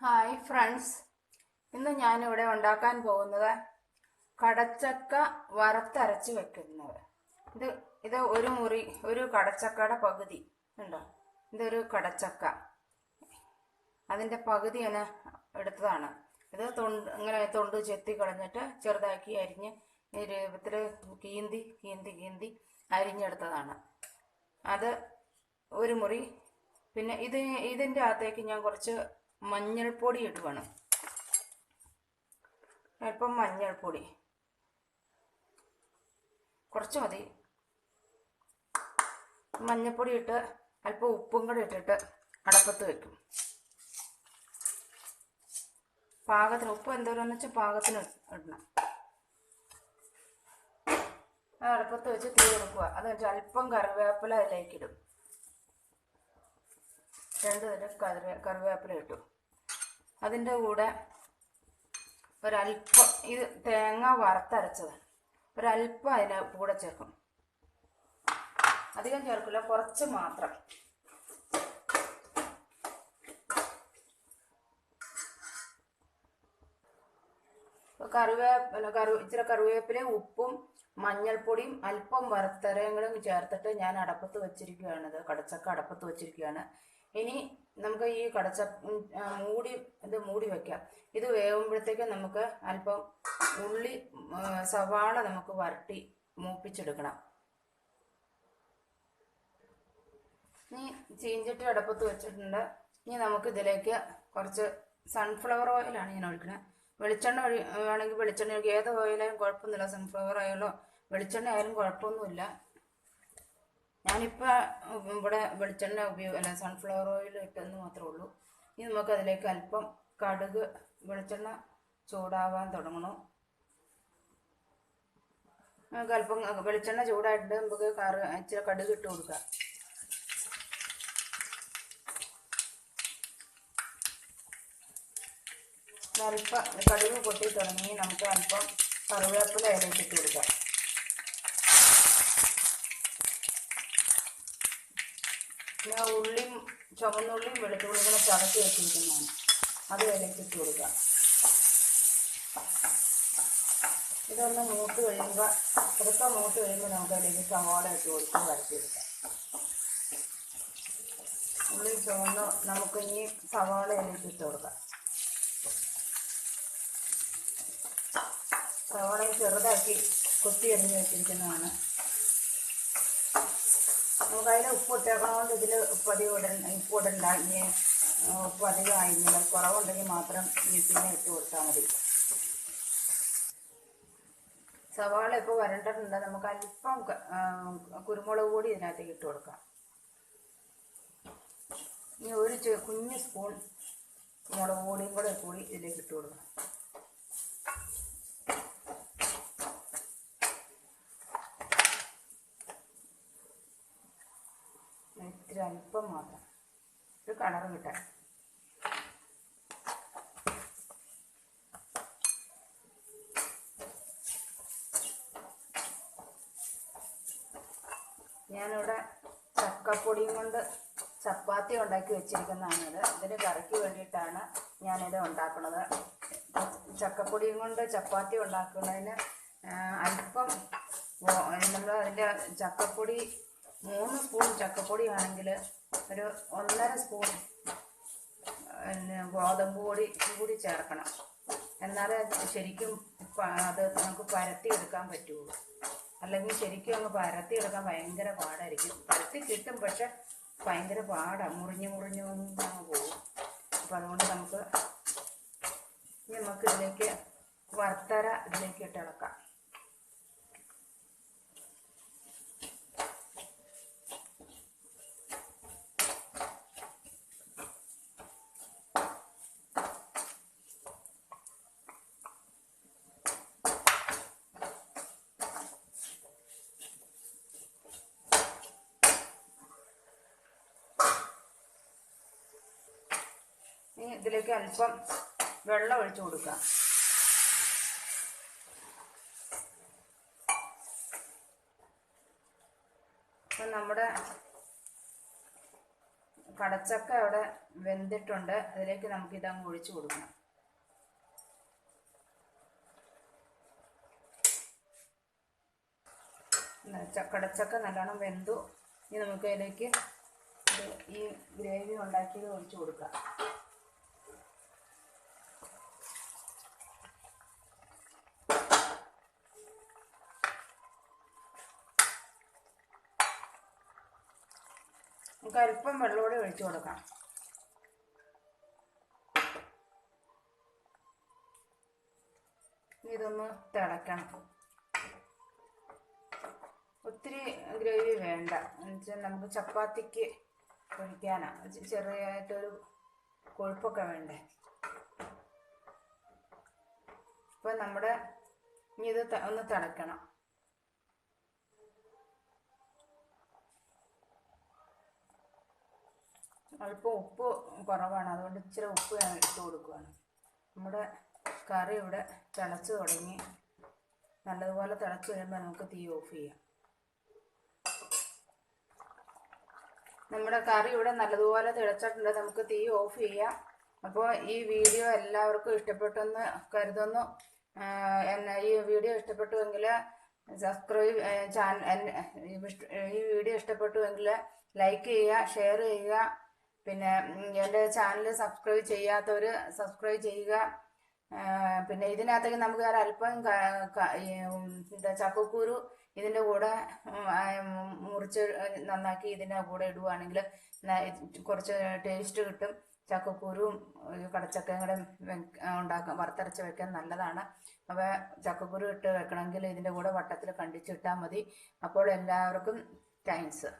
Hi friends, ഇന്ന് ഞാനിവിടെ ഉണ്ടാക്കാൻ പോകുന്നത് കടച്ചക്ക വറുത്തരച്ച് വെക്കുന്നത്. ഇത് ഇത് ഒരു കടച്ചക്കയുടെ പകുതി ഉണ്ടോ. ഇതൊരു കടച്ചക്ക, അതിൻ്റെ പകുതി ഞാൻ എടുത്തതാണ്. ഇത് ഇങ്ങനെ തൊണ്ട് ചെത്തി കളഞ്ഞിട്ട് ചെറുതാക്കി അരിഞ്ഞ് ഈ രൂപത്തിൽ കീന്തി കീന്തി കീന്തി അരിഞ്ഞെടുത്തതാണ്. അത് ഒരു മുറി. പിന്നെ ഇതിൻ്റെ അകത്തേക്ക് ഞാൻ കുറച്ച് മഞ്ഞൾപ്പൊടി ഇടുവാണ്. അല്പം മഞ്ഞൾപ്പൊടി, കുറച്ച് മതി. മഞ്ഞൾപ്പൊടി ഇട്ട് അല്പം ഉപ്പും കൂടെ ഇട്ടിട്ട് അടപ്പത്ത് വെക്കും. പാകത്തിന് ഉപ്പ് എന്തോരെന്ന് വെച്ചാൽ പാകത്തിന് ഇടണം. അടപ്പത്ത് വെച്ച് തീ കൊടുക്കുക. അത് വെച്ചാൽ അല്പം കറിവേപ്പില അതിലേക്ക് ഇടും. 2 തരം കറിവേപ്പില ഇട്ടു. അതിൻ്റെ കൂടെ ഒരല്പം, ഇത് തേങ്ങ വറുത്തരച്ചത്, ഒരല്പം അതിന് കൂടെ ചേർക്കും. അധികം ചേർക്കില്ല, കുറച്ച് മാത്രം. ഇച്ചിരി കറിവേപ്പിലയും ഉപ്പും മഞ്ഞൾപ്പൊടിയും അല്പം വറുത്തരങ്ങളും ചേർത്തിട്ട് ഞാൻ അടപ്പത്ത് വെച്ചിരിക്കുകയാണ്. ഇത് കടച്ചക്ക അടപ്പത്ത് വെച്ചിരിക്കുകയാണ്. ഇനി നമുക്ക് ഈ മൂടി വെക്കാം. ഇത് വേവുമ്പോഴത്തേക്ക് നമുക്ക് അല്പം സവാള നമുക്ക് വരട്ടി മൂപ്പിച്ചെടുക്കണം. ഇനി ചീഞ്ചട്ടി അടപ്പത്ത് വെച്ചിട്ടുണ്ട്. ഇനി നമുക്ക് ഇതിലേക്ക് കുറച്ച് സൺഫ്ലവർ ഓയിലാണ് ഞാൻ ഒഴിക്കുന്നത്. വെളിച്ചെണ്ണ വേണമെങ്കിൽ വെളിച്ചെണ്ണ ഒഴിക്കുക. ഏത് ഓയിലായാലും കുഴപ്പമൊന്നുമില്ല. സൺഫ്ലവർ ഓയിലോ വെളിച്ചെണ്ണ ആയാലും കുഴപ്പമൊന്നുമില്ല. ഞാനിപ്പോൾ ഇവിടെ വെളിച്ചെണ്ണ സൺഫ്ലവർ ഓയിൽ ഇട്ടെന്ന് മാത്രമേ ഉള്ളൂ. ഇനി നമുക്ക് അതിലേക്ക് അല്പം കടുക്, വെളിച്ചെണ്ണ ചൂടാവാൻ തുടങ്ങണം. നമുക്ക് അല്പം വെളിച്ചെണ്ണ ചൂടായിട്ട് നമുക്ക് ഇച്ചിരി കടുക് ഇട്ട് കൊടുക്കാം. അല്പം കടുക് പൊട്ടി തുടങ്ങി നമുക്ക് അല്പം കറിവേപ്പില അതിലേക്ക് ഇട്ട് കൊടുക്കാം. പിന്നെ ചുവന്നുള്ളിയും വെളുത്തുള്ളികളും ചതച്ച് വെച്ചിരിക്കുന്നതാണ്. അത് അതിലേക്ക് ഇട്ട് കൊടുക്കാം. ഇതൊന്ന് മൂത്ത് കഴിയുമ്പോൾ നമുക്ക് അതിലേക്ക് സവാള ഇട്ട് കൊടുത്ത് വരട്ടിയെടുക്കാം. ഉള്ളി ചുവന്ന് നമുക്ക് ഇനി സവാള അതിലേക്ക് ഇട്ട് കൊടുക്കാം. സവാളയും ചെറുതാക്കി കൊത്തി അരിഞ്ഞ് വെച്ചിരിക്കുന്നതാണ്. നമുക്ക് അതിൽ ഉപ്പ് ഇട്ടേക്കണോണ്ട് ഇതിൽ ഉപ്പ് ഇടണ്ട. ഇനി ഉപ്പ് അധികം ആയിരുന്നില്ല, കുറവുണ്ടെങ്കിൽ മാത്രം പിന്നെ ഇട്ട് കൊടുത്താൽ മതി. സവാള ഇപ്പോൾ വരണ്ടിട്ടുണ്ട്. നമുക്ക് അല്പം കുരുമുളക് പൊടി ഇതിനകത്തേക്ക് ഇട്ട് കൊടുക്കാം. ഇനി ഒരു കുഞ്ഞ് സ്പൂൺ മുളക് പൊടിയും കൂടി ഇതിലേക്ക് ഇട്ട് കൊടുക്കാം. ഇത്തിരി അല്പം മാത്രം, ഒരു കളർ കിട്ടാൻ. ഞാനിവിടെ ചക്കപ്പൊടിയും കൊണ്ട് ചപ്പാത്തി ഉണ്ടാക്കി വെച്ചിരിക്കുന്നതാണിത്. ഇതിന് കറിക്ക് വേണ്ടിയിട്ടാണ് ഞാനിത് ഉണ്ടാക്കുന്നത്. ചക്കപ്പൊടിയും കൊണ്ട് ചപ്പാത്തി ഉണ്ടാക്കുന്നതിന് അല്പം നമ്മൾ അതിൻ്റെ ചക്കപ്പൊടി 3 സ്പൂൺ ചക്കപ്പൊടി ആണെങ്കിൽ ഒരു 1.5 സ്പൂൺ ഗോതമ്പ് പൊടി കൂടി ചേർക്കണം. എന്നാലേ ശരിക്കും അത് നമുക്ക് പരത്തിയെടുക്കാൻ പറ്റുള്ളൂ. അല്ലെങ്കിൽ ശരിക്കും അങ്ങ് പരത്തിയെടുക്കാൻ ഭയങ്കര പാടായിരിക്കും. പരത്തി കിട്ടും, പക്ഷെ ഭയങ്കര പാടാണ്. മുറിഞ്ഞ് അങ്ങ് പോകും. അപ്പം അതുകൊണ്ട് നമുക്ക് ഇതിലേക്ക് വറുത്തര ഇതിലേക്ക് ഇട്ട് ഇളക്കാം. ഇതിലേക്ക് അല്പം വെള്ളം ഒഴിച്ചു കൊടുക്കാം. അപ്പം നമ്മുടെ കടച്ചക്ക അവിടെ വെന്തിട്ടുണ്ട്. അതിലേക്ക് നമുക്ക് ഇതങ്ങ് ഒഴിച്ചു കൊടുക്കണം. കടച്ചക്ക നല്ലോണം വെന്തു. ഇനി നമുക്ക് അതിലേക്ക് ഈ ഗ്രേവി ഉണ്ടാക്കിയത് ഒഴിച്ചു കൊടുക്കാം. നമുക്ക് അല്പം വെള്ളമൂടെ ഒഴിച്ചു കൊടുക്കാം. ഇതൊന്ന് തിളക്കണം. ഒത്തിരി ഗ്രേവി വേണ്ട, എന്നുവെച്ചാൽ നമുക്ക് ചപ്പാത്തിക്ക് ഒഴിക്കാനാണ്. ചെറിയായിട്ടൊരു കൊഴുപ്പൊക്കെ വേണ്ടേ. അപ്പോൾ നമ്മുടെ ഇനി ഇത് ഒന്ന് തിളക്കണം. അല്പം ഉപ്പ് കുറവാണ്, അതുകൊണ്ട് ഇച്ചിരി ഉപ്പ് ഞാൻ ഇട്ട് കൊടുക്കുകയാണ്. നമ്മുടെ കറി ഇവിടെ തിളച്ച് തുടങ്ങി. നല്ലതുപോലെ തിളച്ച് കഴിയുമ്പോൾ നമുക്ക് തീ ഓഫ് ചെയ്യാം. നമ്മുടെ കറി ഇവിടെ നല്ലതുപോലെ തിളച്ചിട്ടുണ്ട്. നമുക്ക് തീ ഓഫ് ചെയ്യാം. അപ്പോൾ ഈ വീഡിയോ എല്ലാവർക്കും ഇഷ്ടപ്പെട്ടെന്ന് കരുതുന്നു. ഈ വീഡിയോ ഇഷ്ടപ്പെട്ടുവെങ്കിൽ സബ്സ്ക്രൈബ് ഈ വീഡിയോ ഇഷ്ടപ്പെട്ടുവെങ്കിൽ ലൈക്ക് ചെയ്യുക, ഷെയർ ചെയ്യുക. പിന്നെ എൻ്റെ ചാനൽ സബ്സ്ക്രൈബ് ചെയ്യാത്തവർ സബ്സ്ക്രൈബ് ചെയ്യുക. പിന്നെ ഇതിനകത്തേക്ക് നമുക്ക് ഒരല്പം ചക്കക്കുരു ഇതിൻ്റെ കൂടെ മുറിച്ച് നന്നാക്കി ഇതിൻ്റെ കൂടെ ഇടുവാണെങ്കിൽ കുറച്ച് ടേസ്റ്റ് കിട്ടും. ചക്കക്കുരുവും കടച്ചക്കയും കൂടെ വറുത്തരച്ച് വെക്കാൻ നല്ലതാണ്. അപ്പോൾ ചക്കക്കുരു ഇട്ട് വെക്കണമെങ്കിൽ ഇതിൻ്റെ കൂടെ വട്ടത്തിൽ കണ്ടിച്ചിട്ടാൽ മതി. അപ്പോൾ എല്ലാവർക്കും താങ്ക്സ്.